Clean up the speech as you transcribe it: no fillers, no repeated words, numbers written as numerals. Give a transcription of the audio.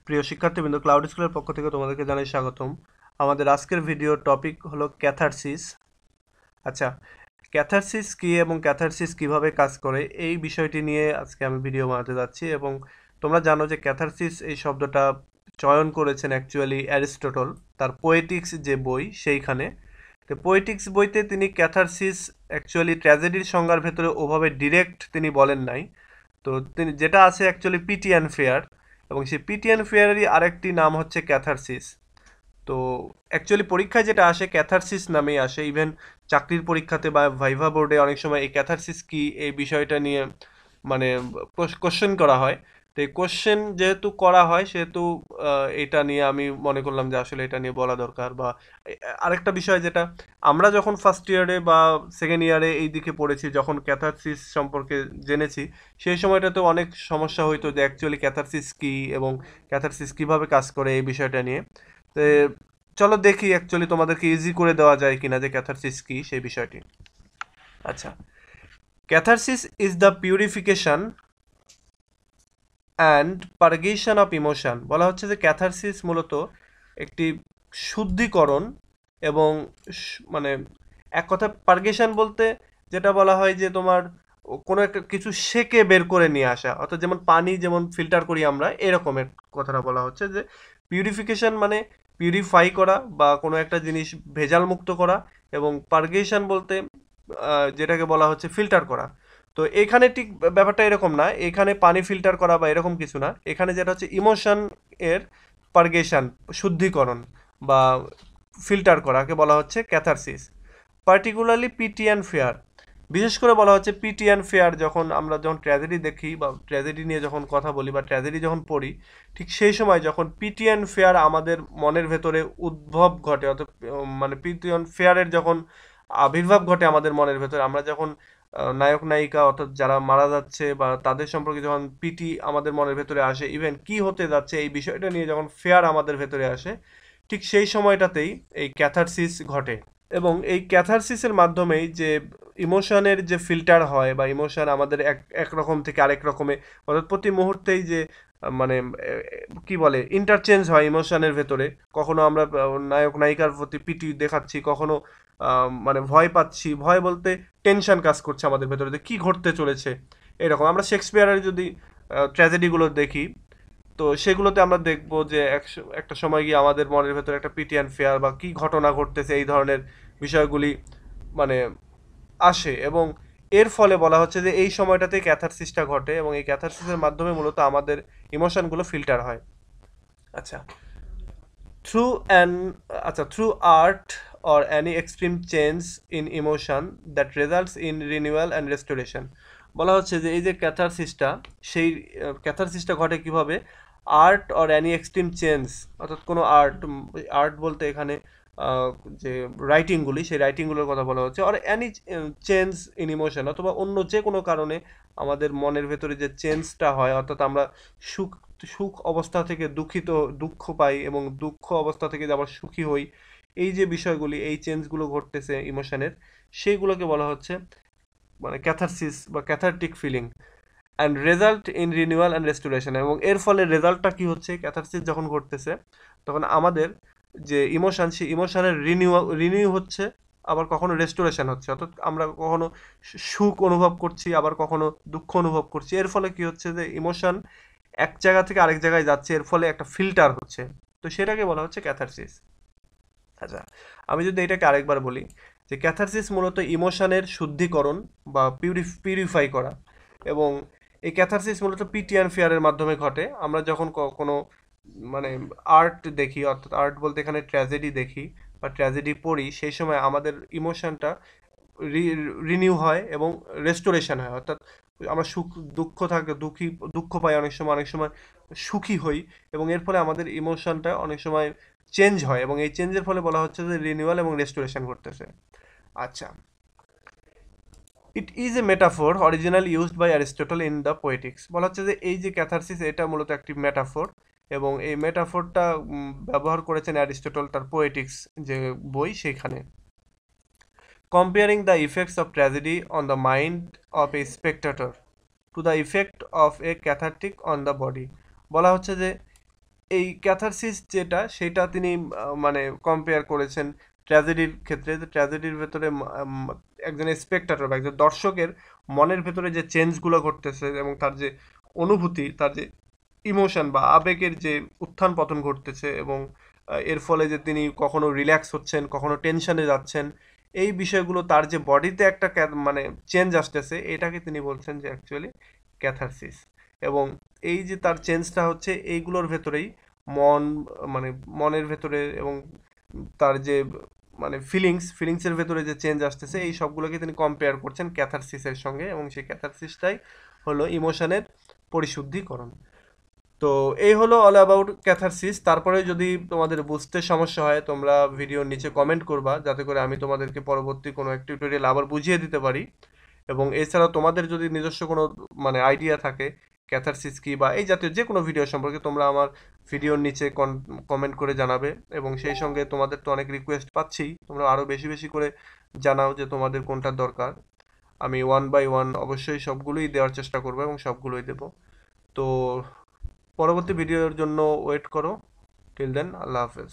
প্রিয় শিক্ষার্থীবৃন্দ, ক্লাউড স্কুলের পক্ষ থেকে তোমাদেরকে জানাই স্বাগতম। আমাদের আজকের ভিডিওর টপিক হলো ক্যাথারসিস। আচ্ছা, ক্যাথারসিস কি এবং ক্যাথারসিস কিভাবে কাজ করে এই বিষয়টি নিয়ে আজকে আমি ভিডিও বানাতে যাচ্ছি। এবং তোমরা জানো যে ক্যাথারসিস এই শব্দটা চয়ন করেছেন অ্যাকচুয়ালি অ্যারিস্টটল, তার পোয়েটিক্স যে বই সেইখানে। তো পোয়েটিক্স বইতে তিনি ক্যাথারসিস অ্যাকচুয়ালি ট্র্যাজেডির সংজ্ঞার ভেতরে ওভাবে ডিরেক্ট তিনি বলেন নাই। তো তিনি যেটা আছে অ্যাকচুয়ালি পিটি অ্যান্ড ফেয়ার, এবং সেই পিটি অ্যান্ড ফেয়ারেরই আরেকটি নাম হচ্ছে ক্যাথারসিস। তো অ্যাকচুয়ালি পরীক্ষায় যেটা আসে ক্যাথারসিস নামেই আসে। ইভেন চাকরির পরীক্ষাতে বা ভাইভা বোর্ডে অনেক সময় এই ক্যাথারসিস কি এই বিষয়টা নিয়ে মানে কোশ্চেন করা হয়। তো এই কোশ্চেন যেহেতু করা হয় সেহেতু এটা নিয়ে আমি মনে করলাম যে আসলে এটা নিয়ে বলা দরকার। বা আরেকটা বিষয় যেটা আমরা যখন ফার্স্ট ইয়ারে বা সেকেন্ড ইয়ারে এই দিকে পড়েছি, যখন ক্যাথারসিস সম্পর্কে জেনেছি, সেই সময়টাতে অনেক সমস্যা হইতো যে অ্যাকচুয়ালি ক্যাথারসিস কি এবং ক্যাথারসিস কিভাবে কাজ করে এই বিষয়টা নিয়ে। তো চলো দেখি অ্যাকচুয়ালি তোমাদেরকে ইজি করে দেওয়া যায় কিনা যে ক্যাথারসিস কি সেই বিষয়টি। আচ্ছা, catharsis is the purification and purgation of emotion. বলা হচ্ছে যে ক্যাথারসিস মূলত একটি শুদ্ধিকরণ এবং মানে এক কথা পারগেশন বলতে যেটা বলা হয় যে তোমার কোনো একটা কিছু সেকে বের করে নিয়ে আসা, অর্থাৎ যেমন পানি যেমন ফিল্টার করি আমরা, এরকমের কথাটা বলা হচ্ছে। যে পিউরিফিকেশন মানে পিউরিফাই করা বা কোনো একটা জিনিস ভেজাল মুক্ত করা, এবং পারগেশন বলতে যেটাকে বলা হচ্ছে ফিল্টার করা। তো এখানে ঠিক ব্যাপারটা এরকম না, এখানে পানি ফিল্টার করা বা এরকম কিছু না। এখানে যেটা হচ্ছে ইমোশন এর পারগেশন, শুদ্ধিকরণ বা ফিল্টার করাকে বলা হচ্ছে catharsis. Particularly pity and fear, বিশেষ করে বলা হচ্ছে পিটি অ্যান্ড ফেয়ার। যখন ট্র্যাজেডি দেখি বা ট্র্যাজেডি নিয়ে যখন কথা বলি বা ট্র্যাজেডি যখন পড়ি, ঠিক সেই সময় যখন পিটি অ্যান্ড ফেয়ার আমাদের মনের ভেতরে উদ্ভব ঘটে, অর্থাৎ মানে পিটি অ্যান্ড ফেয়ারের যখন আবির্ভাব ঘটে আমাদের মনের ভেতরে, আমরা যখন নায়ক নায়িকা অর্থাৎ যারা মারা যাচ্ছে বা তাদের সম্পর্কে যখন পিটি আমাদের মনের ভেতরে আসে, ইভেন কি হতে যাচ্ছে এই বিষয়টা নিয়ে যখন ফেয়ার আমাদের ভেতরে আসে, ঠিক সেই সময়টাতেই এই ক্যাথারসিস ঘটে। এবং এই ক্যাথারসিসের মাধ্যমেই যে ইমোশনের যে ফিল্টার হয় বা ইমোশন আমাদের এক রকম থেকে আরেক রকমে, অর্থাৎ প্রতি মুহূর্তেই যে মানে কি বলে ইন্টারচেঞ্জ হয় ইমোশনের ভেতরে। কখনো আমরা নায়ক নায়িকার প্রতি পিটি দেখাচ্ছি, কখনো মানে ভয় পাচ্ছি। ভয় বলতে টেনশন কাজ করছে আমাদের ভেতরে যে কী ঘটতে চলেছে। এরকম আমরা শেক্সপিয়ারের যদি ট্র্যাজেডিগুলো দেখি, তো সেগুলোতে আমরা দেখব যে একটা সময় গিয়ে আমাদের মনের ভেতরে একটা পিটি অ্যান্ড ফেয়ার বা কী ঘটনা ঘটতেছে এই ধরনের বিষয়গুলি মানে আসে। এবং এর ফলে বলা হচ্ছে যে এই সময়টাতে ক্যাথারসিসটা ঘটে, এবং এই ক্যাথারসিসের মাধ্যমে মূলত আমাদের ইমোশনগুলো ফিল্টার হয়। আচ্ছা, through an through art or any extreme change in emotion that results in renewal and restoration। বলা হচ্ছে যে এই যে ক্যাথারসিসটা, সেই ক্যাথারসিসটা ঘটে কিভাবে? Art or any extreme change, অর্থাৎ কোনো আর্ট, আর্ট বলতে এখানে আহ, যে রাইটিংগুলি, সেই রাইটিংগুলোর কথা বলা হচ্ছে। আর অ্যানি চেঞ্জ ইন ইমোশন, অথবা অন্য যে কোনো কারণে আমাদের মনের ভেতরে যে চেঞ্জটা হয়, অর্থাৎ আমরা সুখ সুখ অবস্থা থেকে দুঃখ পাই এবং দুঃখ অবস্থা থেকে যে আবার সুখী হই, এই যে বিষয়গুলি, এই চেঞ্জগুলো ঘটতেছে ইমোশনের, সেইগুলোকে বলা হচ্ছে মানে ক্যাথারসিস বা cathartic feeling. And result in renewal and restoration, এবং এর ফলে রেজাল্টটা কি হচ্ছে? ক্যাথারসিস যখন ঘটতেছে তখন আমাদের যে ইমোশন, সেই ইমোশনের রিনিউ হচ্ছে, আবার কখনো রেস্টোরেশন হচ্ছে। অর্থাৎ আমরা কখনো সুখ অনুভব করছি, আবার কখনো দুঃখ অনুভব করছি। এর ফলে কি হচ্ছে যে ইমোশন এক জায়গা থেকে আরেক জায়গায় যাচ্ছে, এর ফলে একটা ফিল্টার হচ্ছে। তো সেটাকে বলা হচ্ছে ক্যাথারসিস। আচ্ছা, আমি যদি এটাকে আরেকবার বলি, যে ক্যাথারসিস মূলত ইমোশনের শুদ্ধিকরণ বা পিউরিফাই করা। এবং এই ক্যাথারসিস মূলত পিটি অ্যান্ড ফেয়ারের মাধ্যমে ঘটে। আমরা যখন কোনো মানে আর্ট দেখি, অর্থাৎ আর্ট বলতে এখানে ট্র্যাজেডি দেখি বা ট্র্যাজেডি পড়ি, সেই সময় আমাদের ইমোশনটা রিনিউ হয় এবং রেস্টোরেশন হয়। অর্থাৎ আমরা দুঃখ পাই অনেক সময়, অনেক সময় সুখী হই, এবং এর ফলে আমাদের ইমোশনটা অনেক সময় চেঞ্জ হয়, এবং এই চেঞ্জের ফলে বলা হচ্ছে যে রিনিউয়াল এবং রেস্টোরেশন করতেছে। আচ্ছা, it is a metaphor original used by Aristotle in the Poetics. বলা হচ্ছে যে এই যে ক্যাথারসিস, এটা মূলত একটি মেটাফোর, এবং এই মেটাফোরটা ব্যবহার করেছেন অ্যারিস্টটল তার পোয়েটিক্স যে বই সেখানে। Comparing the effects of tragedy on the mind of a spectator to the effect of a cathartic on the body। বলা হচ্ছে যে এই ক্যাথারসিস যেটা সেটা তিনি মানে কম্পেয়ার করেছেন ট্র্যাজেডির ক্ষেত্রে। যে ট্র্যাজেডির ভেতরে একজন স্পেক্টাটর বা একজন দর্শকের মনের ভেতরে যে চেঞ্জগুলো ঘটতেছে এবং তার যে অনুভূতি, তার যে ইমোশন বা আবেগের যে উত্থান পতন ঘটতেছে, এবং এর ফলে যে তিনি কখনো রিল্যাক্স হচ্ছেন, কখনো টেনশনে যাচ্ছেন, এই বিষয়গুলো তার যে বডিতে একটা মানে চেঞ্জ আসতেছে, এটাকে তিনি বলছেন যে অ্যাকচুয়ালি ক্যাথারসিস। এবং এই যে তার চেঞ্জটা হচ্ছে এইগুলোর ভেতরেই মন, মানে মনের ভেতরে এবং তার যে মানে ফিলিংসের ভেতরে যে চেঞ্জ আসতেছে, এই সবগুলোকে তিনি কম্পেয়ার করছেন ক্যাথারসিসের সঙ্গে, এবং সেই ক্যাথারসিসটাই হলো ইমোশনের পরিশুদ্ধিকরণ। তো এই হলো অল অ্যাবাউট ক্যাথারসিস। তারপরে যদি তোমাদের বুঝতে সমস্যা হয়, তোমরা ভিডিওর নিচে কমেন্ট করবা, যাতে করে আমি তোমাদেরকে পরবর্তী কোনো এক টিউটোরিয়াল আবার বুঝিয়ে দিতে পারি। এবং এছাড়াও তোমাদের যদি নিজস্ব কোনো মানে আইডিয়া থাকে ক্যাথারসিস কি বা এই জাতীয় যে কোনো ভিডিও সম্পর্কে, তোমরা আমার ভিডিওর নিচে কমেন্ট করে জানাবে। এবং সেই সঙ্গে তোমাদের তো অনেক রিকোয়েস্ট পাচ্ছি, তোমরা আরও বেশি বেশি করে জানাও যে তোমাদের কোনটা দরকার। আমি ওয়ান বাই ওয়ান অবশ্যই সবগুলোই দেওয়ার চেষ্টা করবো এবং সবগুলোই দেবো। তো পরবর্তী ভিডিওর জন্য ওয়েট করো। টিল দেন, আল্লাহ হাফেজ।